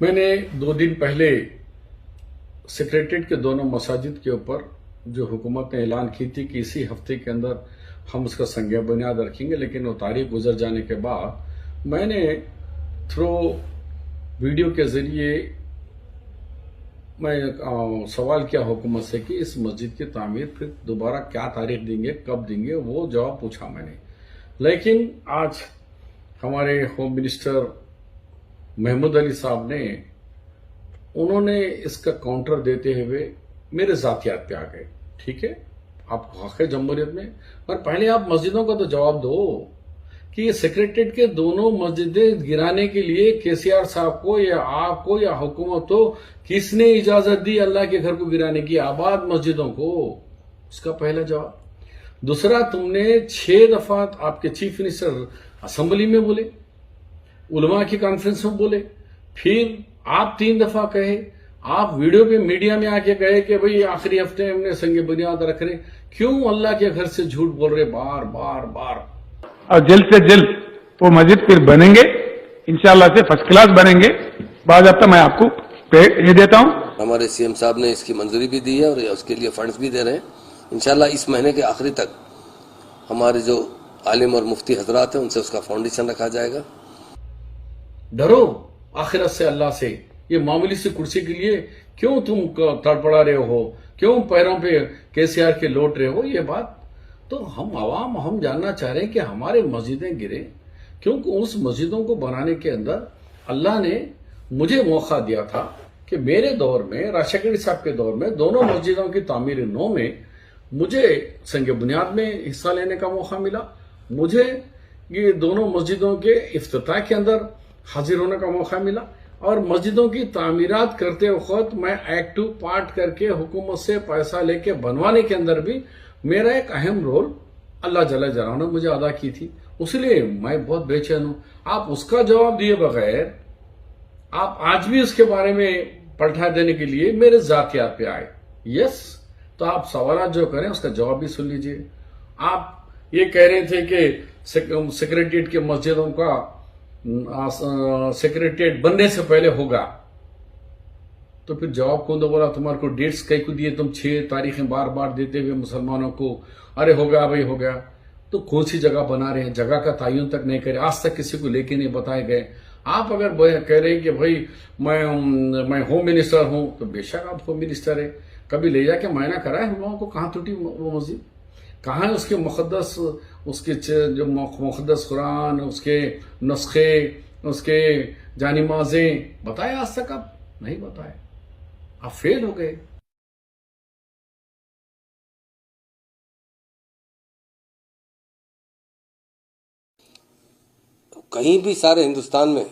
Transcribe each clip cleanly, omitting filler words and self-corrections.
मैंने 2 दिन पहले सेक्रेटरीट के दोनों मसाजिद के ऊपर जो हुकूमत ने ऐलान की थी कि इसी हफ्ते के अंदर हम उसका संज्ञा बुनियाद रखेंगे, लेकिन वो तारीख गुजर जाने के बाद मैंने थ्रू वीडियो के जरिए मैं सवाल किया हुकूमत से कि इस मस्जिद की तामीर फिर दोबारा क्या तारीख देंगे, कब देंगे, वो जवाब पूछा मैंने। लेकिन आज हमारे होम मिनिस्टर महमूद अली साहब ने उन्होंने इसका काउंटर देते हुए मेरे जातियात पे आ गए। ठीक है, आपको हक है जमहूरियत में, पर पहले आप मस्जिदों का तो जवाब दो कि ये सेक्रेटरीट के दोनों मस्जिदें गिराने के लिए केसीआर साहब को या आपको या हुकूमत को किसने इजाजत दी अल्लाह के घर को गिराने की, आबाद मस्जिदों को? उसका पहला जवाब। दूसरा, तुमने 6 दफा आपके चीफ मिनिस्टर असेंबली में बोले, उलमा की कॉन्फ्रेंस में बोले, फिर आप 3 दफा कहे, आप वीडियो पे मीडिया में आके कहे कि भाई आखिरी हफ्ते हमने संगे बुनियाद रख रहे। क्यों अल्लाह के घर से झूठ बोल रहे बार बार बार? और जल्द से जल्द वो मस्जिद फिर बनेंगे, इंशाल्लाह से फर्स्ट क्लास बनेंगे। बाज़ाब्ता मैं आपको ये देता हूँ। हमारे सीएम साहब ने इसकी मंजूरी भी दी है और उसके लिए फंड्स भी दे रहे हैं। इंशाल्लाह इस महीने के आखिरी तक हमारे जो आलिम और मुफ्ती हजरात हैं उनसे उसका फाउंडेशन रखा जाएगा। डरो आखिरत से, अल्लाह से। ये मामूली सी कुर्सी के लिए क्यों तुम तड़पड़ा रहे हो, क्यों पैरों पे केसीआर के लौट रहे हो? ये बात तो हम आवाम हम जानना चाह रहे हैं कि हमारे मस्जिदें गिरे, क्योंकि उस मस्जिदों को बनाने के अंदर अल्लाह ने मुझे मौका दिया था कि मेरे दौर में, राशिद साहब के दौर में, दोनों मस्जिदों की तामीर नौ में मुझे संग बुनियाद में हिस्सा लेने का मौका मिला। मुझे ये दोनों मस्जिदों के इफ्तिताह के अंदर हाजिर होने का मौका मिला और मस्जिदों की तामीरात करते वक्त मैं एक्टिव पार्ट करके हुकूमत से पैसा लेके बनवाने के अंदर भी मेरा एक अहम रोल अल्लाह जल्ल जलालहू ने मुझे अदा की थी। इसलिए मैं बहुत बेचैन हूं। आप उसका जवाब दिए बगैर आप आज भी उसके बारे में पलटा देने के लिए मेरे जातियात पे आए। यस, तो आप सवाल जो करें उसका जवाब भी सुन लीजिए। आप ये कह रहे थे कि सेक्रेटरीट के मस्जिदों का सेक्रेटरीट बनने से पहले होगा, तो फिर जवाब कौन दो बोला? तुम्हारे को डेट्स कई को दिए, तुम 6 तारीखें बार बार देते हुए मुसलमानों को अरे हो गया भाई हो गया। तो कौन सी जगह बना रहे हैं? जगह का तयन तक नहीं करे, आज तक किसी को लेके नहीं बताए गए। आप अगर कह रहे हैं कि भाई मैं होम मिनिस्टर हूं, तो बेशक आप होम मिनिस्टर है, कभी ले जाके मायना कराए हम लोगों को कहां टूटी वो मस्जिद, कहां है उसके मुकद्दस, उसके जो मुकद्दस कुरान, उसके नुस्खे, उसके जानिमाजें बताए? आज तक आप नहीं बताए, आप फेल हो गए। कहीं भी सारे हिंदुस्तान में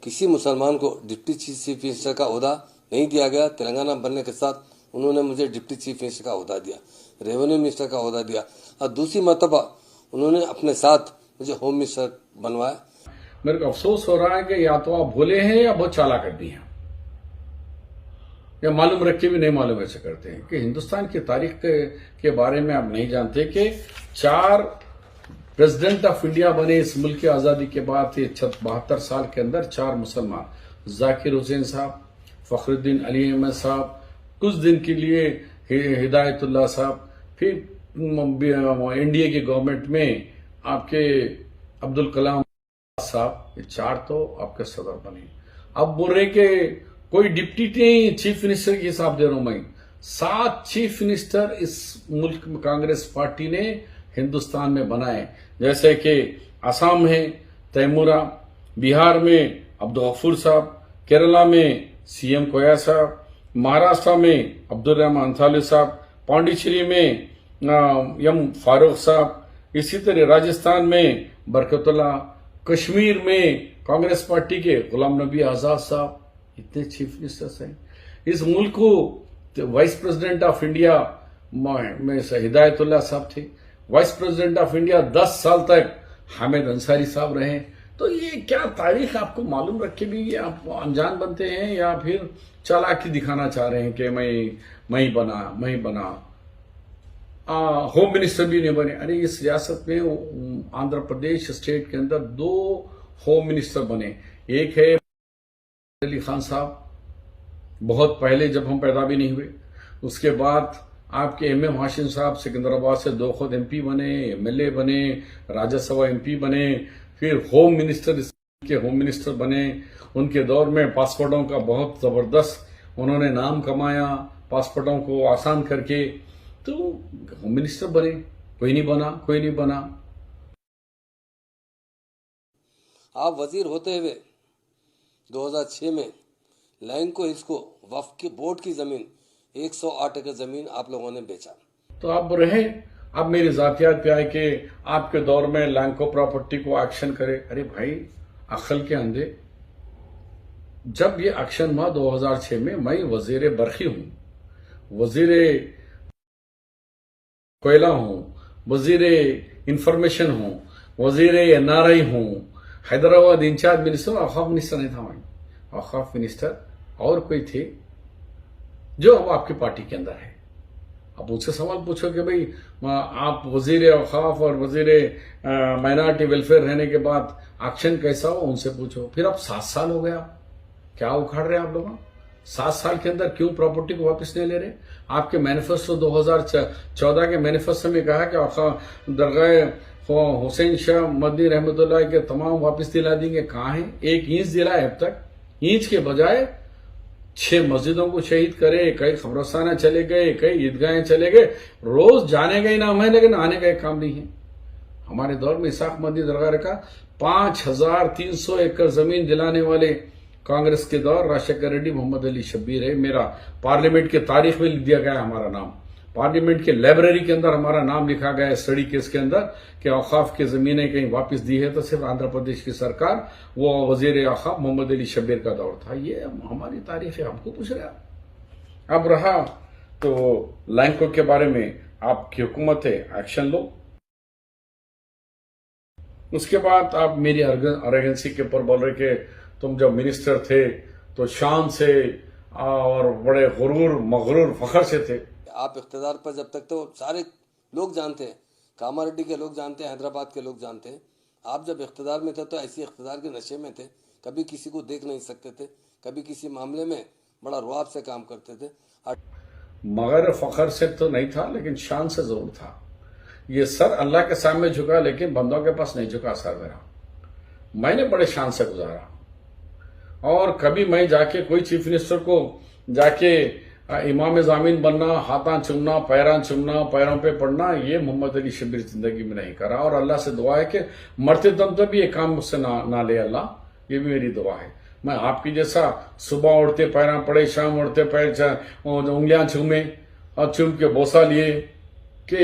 किसी मुसलमान को डिप्टी चीफ मिनिस्टर का ओहदा नहीं दिया गया। तेलंगाना बनने के साथ उन्होंने मुझे डिप्टी चीफ मिनिस्टर का ओहदा दिया, रेवेन्यू मिनिस्टर का ओहदा दिया और दूसरी मरतबा उन्होंने अपने साथ मुझे होम मिनिस्टर बनवाया। मेरे को अफसोस हो रहा है कि या तो आप भोले हैं या बहुत चालाक आदमी हैं, या मालूम रख के भी नहीं मालूम ऐसे करते हैं कि हिंदुस्तान की तारीख के बारे में आप नहीं जानते कि 4 प्रेसिडेंट ऑफ इंडिया बने इस मुल्क की आजादी के बाद। 72 साल के अंदर 4 मुसलमान, जाकिर हुसैन साहब, फखरुद्दीन अली अहमद साहब, कुछ दिन के लिए हिदायतुल्लाह साहब, फिर एनडीए की गवर्नमेंट में आपके अब्दुल कलाम साहब, ये 4 तो आपके सदर बने। अब बोल रहे कि कोई डिप्टी नहीं, चीफ मिनिस्टर की हिसाब दे रहा हूं मैं। 7 चीफ मिनिस्टर इस मुल्क में कांग्रेस पार्टी ने हिंदुस्तान में बनाए, जैसे कि असम में तैमूरा, बिहार में अब्दुल गफूर साहब, केरला में सीएम कोया साहब, महाराष्ट्र में अब्दुल रहमान अंसारी साहब, पांडिचेरी में एम फारूक साहब, इसी तरह राजस्थान में बरकतुल्ला, कश्मीर में कांग्रेस पार्टी के गुलाम नबी आजाद साहब। इतने चीफ मिनिस्टर्स हैं इस मुल्क को। वाइस प्रेसिडेंट ऑफ इंडिया में हिदायतुल्लाह साहब थे। वाइस प्रेसिडेंट ऑफ इंडिया 10 साल तक हामिद अंसारी साहब रहे। तो ये क्या तारीख आपको मालूम रख के भी आप अनजान बनते हैं, या फिर चालाकी दिखाना चाह रहे हैं कि मैं ही बना होम मिनिस्टर भी नहीं बने? अरे इस रियासत में आंध्र प्रदेश स्टेट के अंदर 2 होम मिनिस्टर बने। एक है अली खान साहब बहुत पहले, जब हम पैदा भी नहीं हुए, उसके बाद आपके एम हाशिम साहब सिकंदराबाद से 2 खुद एमपी बने, एमएलए बने, राज्यसभा एमपी बने, फिर होम मिनिस्टर बने। उनके दौर में पासपोर्टों का बहुत जबरदस्त उन्होंने नाम कमाया, पासपोर्टों को आसान करके, तो होम मिनिस्टर बने। कोई नहीं बना। आप वजीर होते हुए 2006 में लैंको हिल्स को वक्फ की बोर्ड की जमीन 108 एकड़ जमीन आप लोगों ने बेचा। तो आप रहे, अब मेरी जातियात पे आए कि आपके दौर में लैंको प्रॉपर्टी को एक्शन करे। अरे भाई, अक्ल के अंधे, जब ये एक्शन हुआ 2006 में, मैं वजीर बरखी हूं, वजीर कोयला हूं, वजीर इंफॉर्मेशन हूं, वजीर एनआरआई हूं, हैदराबाद इंचार्ज मिनिस्टर, औकाफ मिनिस्टर नहीं था मैं, औकाफ मिनिस्टर और कोई थे जो अब आपकी पार्टी के अंदर है। अब उनसे सवाल पूछो कि भाई आप वजीर औकाफ और वजीर माइनॉरिटी वेलफेयर रहने के बाद एक्शन कैसा हो, उनसे पूछो। फिर अब 7 साल हो गए, आप क्या उखाड़ रहे हैं आप लोग? 7 साल के अंदर क्यों प्रॉपर्टी को वापस नहीं ले रहे? आपके मैनिफेस्टो 2014 के मैनिफेस्टो में कहा कि दरगाह हुसैन शाह मदनी रहमतुल्लाह के तमाम वापस दिला देंगे। कहां है? 1 इंच दिला है अब तक। इंच के बजाय 6 मस्जिदों को शहीद करे, कई खबरस्ताना चले गए, कई ईदगाहें चले गए। रोज जाने का ही नाम है, लेकिन आने का एक काम नहीं है। हमारे दौर में इसाक मदनी दरगाह का 5300 एकड़ जमीन दिलाने वाले कांग्रेस के दौर राजशेखर रेड्डी, मोहम्मद अली शब्बीर है। मेरा पार्लियामेंट की तारीख में लिख दिया गया है हमारा नाम, पार्लियामेंट के लाइब्रेरी के अंदर हमारा नाम लिखा गया है स्टडी केस के अंदर कि औकाफ की जमीनें कहीं वापस दी है तो सिर्फ आंध्र प्रदेश की सरकार, वो वजीर औकाफ मोहम्मद अली शब्बीर का दौर था। ये हमारी तारीख है, हमको पूछ रहे आप। अब रहा तो लैंको के बारे में, आपकी हुकूमत है, एक्शन लो। उसके बाद आप मेरी अरेगेंसी के ऊपर बोल रहे कि तुम जब मिनिस्टर थे तो शान से और बड़े गुरूर मगरूर फखर से थे। आप इख्तिदार पर जब तक, तो सारे लोग जानते हैं, कामारेड्डी के लोग जानते हैं, हैदराबाद के लोग जानते हैं। आप जब इख्तिदार में थे तो ऐसी इख्तिदार के नशे में थे, कभी किसी को देख नहीं सकते थे, कभी किसी मामले में बड़ा रुआब से काम करते थे। मगर फखर से तो नहीं था, लेकिन शान से जरूर था। ये सर अल्लाह के सामने झुका, लेकिन बंदों के पास नहीं झुका सर मेरा। मैंने बड़े शान से गुजारा, और कभी मैं जाके कोई चीफ मिनिस्टर को जाके इमाम जामीन बनना, हाथां चुमना, पैरों पे पड़ना, ये मोहम्मद अली शब्बीर जिंदगी में नहीं करा। और अल्लाह से दुआ है कि मरते दम तक भी ये काम मुझसे ना ले अल्लाह, ये भी मेरी दुआ है। मैं आपकी जैसा सुबह उड़ते पैरा पड़े, शाम उड़ते पैर उंगलियां चूमे और चूम के बोसा लिए कि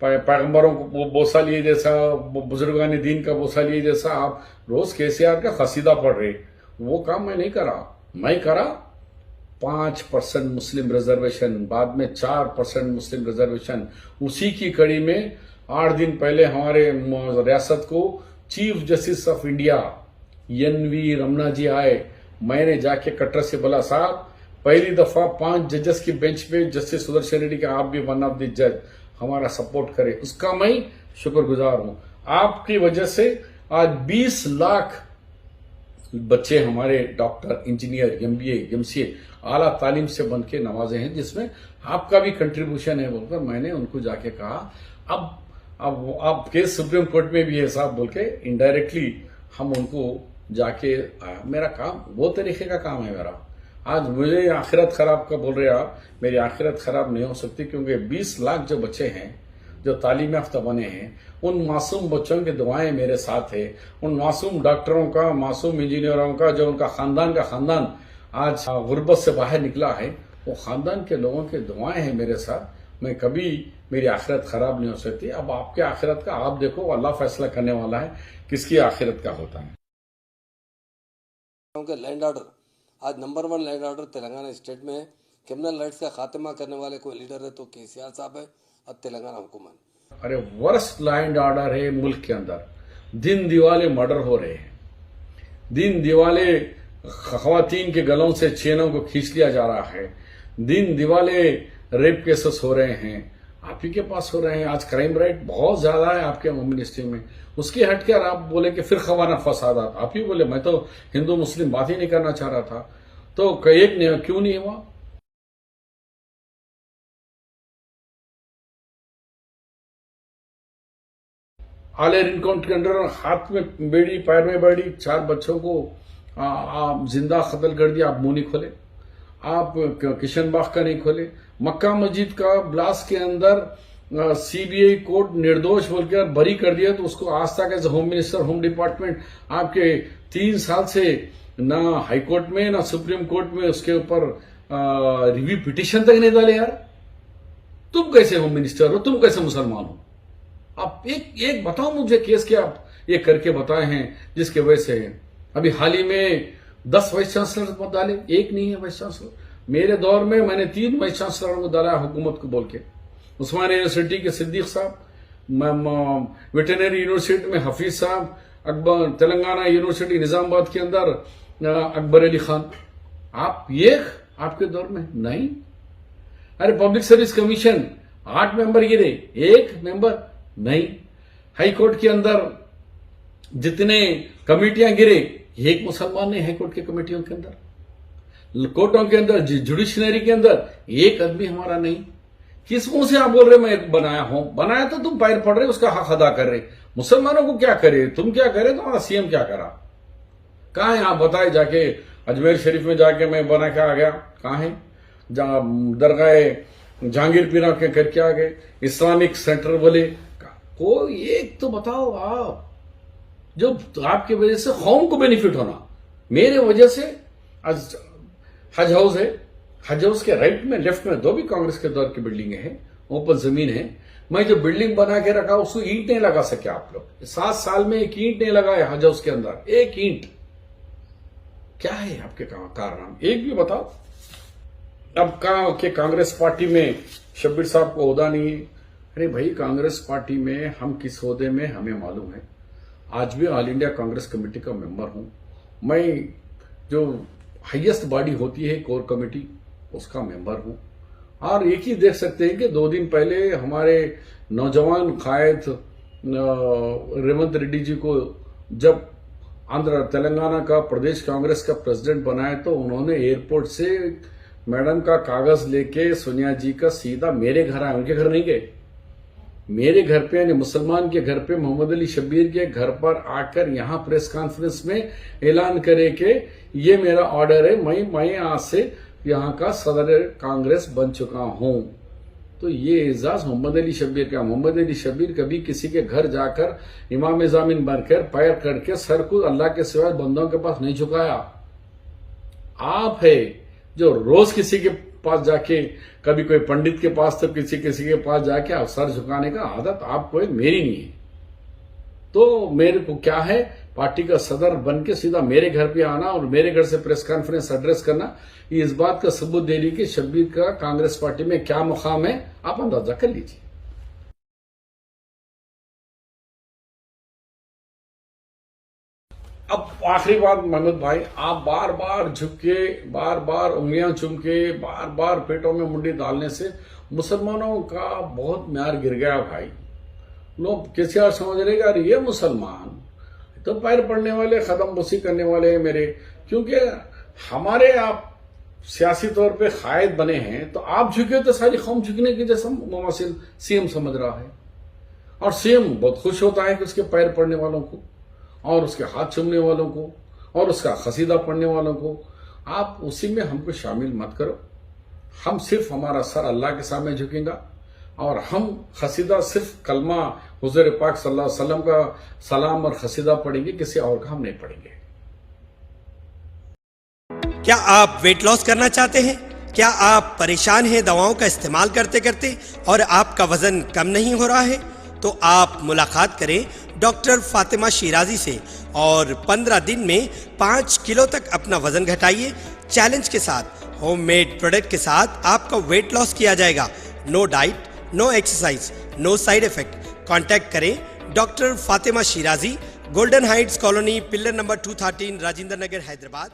पैगंबरों को बोसा लिए जैसा, बुजुर्गान दीन का बोसा लिए जैसा आप रोज केसीआर का खसीदा पढ़ रहे, वो काम मैं नहीं करा। मैं करा 5% मुस्लिम रिजर्वेशन, बाद में 4% मुस्लिम रिजर्वेशन। उसी की कड़ी में 8 दिन पहले हमारे रियासत को chief justice of India NV Ramana ji आए। मैंने जाके कटर से बोला, साहब पहली दफा 5 जजेस की बेंच पे जस्टिस सुदर्शन रेड्डी का आप भी वन ऑफ द जज हमारा सपोर्ट करे, उसका मैं शुक्रगुजार हूं। आपकी वजह से आज 20 लाख बच्चे हमारे डॉक्टर, इंजीनियर, एमबीए, एमसीए आला तालीम से बन के नवाजे हैं, जिसमें आपका भी कंट्रीब्यूशन है बोलकर मैंने उनको जाके कहा। अब आप केस सुप्रीम कोर्ट में भी है साहब बोल के इनडायरेक्टली हम उनको जाके मेरा काम वो तरीके का काम है मेरा। आज मुझे आखिरत खराब का बोल रहे आप, मेरी आखिरत खराब नहीं हो सकती, क्योंकि 20 लाख जो बच्चे हैं जो तालीम याफ्ता बने हैं, उन मासूम बच्चों की दुआएं मेरे साथ है। उन मासूम डॉक्टरों का, मासूम इंजीनियरों का, जो उनका खानदान आज गुर्बत से बाहर निकला है, वो खानदान के लोगों की दुआएं हैं मेरे साथ। मैं कभी, मेरी आखिरत खराब नहीं हो सकती। अब आपके आखिरत का आप देखो, अल्लाह फैसला करने वाला है किसकी आखिरत का होता है। लैंड ऑर्डर आज number 1 land order Telangana state में है। क्रिमिनल राइट्स का खात्मा करने वाले कोई लीडर है तो केसीआर साहब है और तेलंगाना हुकूमत। अरे वर्स्ट लैंड ऑर्डर है मुल्क के अंदर। दिन दिवाले मर्डर हो रहे हैं, दिन दिवाले खवातीन के गलों से चेनों को खींच लिया जा रहा है, दिन दिवाले रेप केसेस हो रहे हैं। आप ही के पास हो रहे हैं। आज क्राइम रेट बहुत ज्यादा है आपके होम मिनिस्ट्री में, उसकी हटकर आप बोले कि फिर खवाना फसादात। आप ही बोले, मैं तो हिंदू मुस्लिम बात ही नहीं करना चाह रहा था। तो एक क्यों नहीं हुआ? आले इनकाउंटर के अंदर हाथ में बेड़ी पैर में बेड़ी 4 बच्चों को आप जिंदा कत्ल कर दिया। आप मुंह नहीं खोले, आप किशन बाग का नहीं खोले। मक्का मस्जिद का ब्लास्ट के अंदर सीबीआई कोर्ट निर्दोष बोलकर बरी कर दिया, तो उसको आज तक age home minister home department आपके 3 साल से ना हाई कोर्ट में ना सुप्रीम कोर्ट में उसके ऊपर रिव्यू पिटिशन तक नहीं डाले। यार तुम कैसे होम मिनिस्टर हो? तुम कैसे मुसलमान हो? आप एक बताओ मुझे केस क्या आप ये करके बताए हैं जिसके वजह से अभी हाल ही में 10 वाइस चांसलर मत डाले, एक नहीं है वाइस चांसलर। मेरे दौर में मैंने 3 वाइस चांसलरों को डाला हुकूमत को बोल के। उस्मानिया यूनिवर्सिटी के सिद्दीक साहब, वेटरनरी यूनिवर्सिटी में हफीज साहब, अकबर तेलंगाना यूनिवर्सिटी निजामाबाद के अंदर अकबर अली खान। आप ये आपके दौर में नहीं। अरे पब्लिक सर्विस कमीशन 8 मेंबर गिरे, 1 मेंबर नहीं। हाई कोर्ट के अंदर जितने कमेटियां गिरे, एक मुसलमान नहीं। हाई कोर्ट की कमेटियों के अंदर, कोर्टों के अंदर, जुडिशनरी के अंदर एक आदमी हमारा नहीं। किस मुंह से आप बोल रहे मैं बनाया हूं? बनाया तो तुम पैर पड़ रहे, उसका हक अदा कर रहे। मुसलमानों को क्या करे? तुम क्या करे? तुम्हारा सीएम क्या करा? कहां है? आप बताए जाके अजमेर शरीफ में जाके मैं बना के आ गया, कहां है? दरगाह जहांगीर पीरा के करके आ गए, इस्लामिक सेंटर बोले। कोई एक तो बताओ आप, जो आपकी वजह से कौम को बेनिफिट होना। मेरे वजह से आज हज हाउस है, हज हाउस के राइट में लेफ्ट में 2 भी कांग्रेस के दौर की बिल्डिंग है, ओपन जमीन है। मैं जो बिल्डिंग बना के रखा उसको ईंट नहीं लगा सके आप लोग। 7 साल में एक ईंट नहीं लगाए हज हाउस के अंदर, एक ईंट। क्या है आपके कारण? एक भी बताओ। अब कहा कि कांग्रेस पार्टी में शब्बीर साहब को ओहदा नहीं है। अरे भाई, कांग्रेस पार्टी में हम किस ओहदे में हमें मालूम है। आज भी ऑल इंडिया कांग्रेस कमेटी का मेंबर हूं मैं, जो हाईएस्ट बॉडी होती है कोर कमेटी, उसका मेंबर हूं। और एक ही देख सकते हैं कि 2 दिन पहले हमारे नौजवान कायद रेवंत रेड्डी जी को जब आंध्र तेलंगाना का प्रदेश कांग्रेस का प्रेसिडेंट बनाया, तो उन्होंने एयरपोर्ट से मैडम का कागज लेके सोनिया जी का सीधा मेरे घर आए। उनके घर नहीं गए, मेरे घर पे, यानी मुसलमान के घर पे, मोहम्मद अली शब्बीर के घर पर आकर यहां प्रेस कॉन्फ्रेंस में ऐलान करे कि ये मेरा ऑर्डर है, मैं आज से यहां का सदर कांग्रेस बन चुका हूं। तो ये एजाज मोहम्मद अली शब्बीर का। मोहम्मद अली शब्बीर कभी किसी के घर जाकर इमाम जामिन बनकर पैर करके सर को अल्लाह के सिवाय बंदों के पास नहीं झुकाया। आप है जो रोज किसी के पास जाके, कभी कोई पंडित के पास तो किसी के पास जाके आप सर झुकाने का आदत आपको है, मेरी नहीं है। तो मेरे को क्या है, पार्टी का सदर बन के सीधा मेरे घर पे आना और मेरे घर से प्रेस कॉन्फ्रेंस एड्रेस करना, ये इस बात का सबूत दे रही कि शब्बीर का कांग्रेस पार्टी में क्या मुकाम है, आप अंदाजा कर लीजिए। अब आखिरी बात महमूद भाई, आप बार बार झुक के, बार बार उंगलियां चूम के, बार बार पेटों में मुंडी डालने से मुसलमानों का बहुत म्यार गिर गया भाई। लोग किसी और समझ रहे यार ये मुसलमान तो पैर पड़ने वाले, कदम बुसी करने वाले हैं मेरे, क्योंकि हमारे आप सियासी तौर पे कायद बने हैं, तो आप झुके तो सारी कौम झुकने की जैसा मुमसिल सीएम समझ रहा है। और सीएम बहुत खुश होता है कि उसके पैर पड़ने वालों को और उसके हाथ चूमने वालों को और उसका खसीदा पढ़ने वालों को, आप उसी में हमको शामिल मत करो। हम सिर्फ हमारा सर अल्लाह के सामने झुकेगा और हम खसीदा सिर्फ कलमा हुजूर पाक सल्लल्लाहु अलैहि वसल्लम का सलाम और खसीदा पढ़ेंगे, किसी और का हम नहीं पढ़ेंगे। क्या आप वेट लॉस करना चाहते हैं? क्या आप परेशान हैं दवाओं का इस्तेमाल करते करते और आपका वजन कम नहीं हो रहा है? तो आप मुलाकात करें डॉक्टर फातिमा शिराजी से और 15 दिन में 5 किलो तक अपना वजन घटाइए। चैलेंज के साथ, होममेड प्रोडक्ट के साथ आपका वेट लॉस किया जाएगा। No diet, no exercise, no side effect. Contact करें doctor Fatima Shirazi, golden heights colony, pillar number 213, Rajendra Nagar, Hyderabad.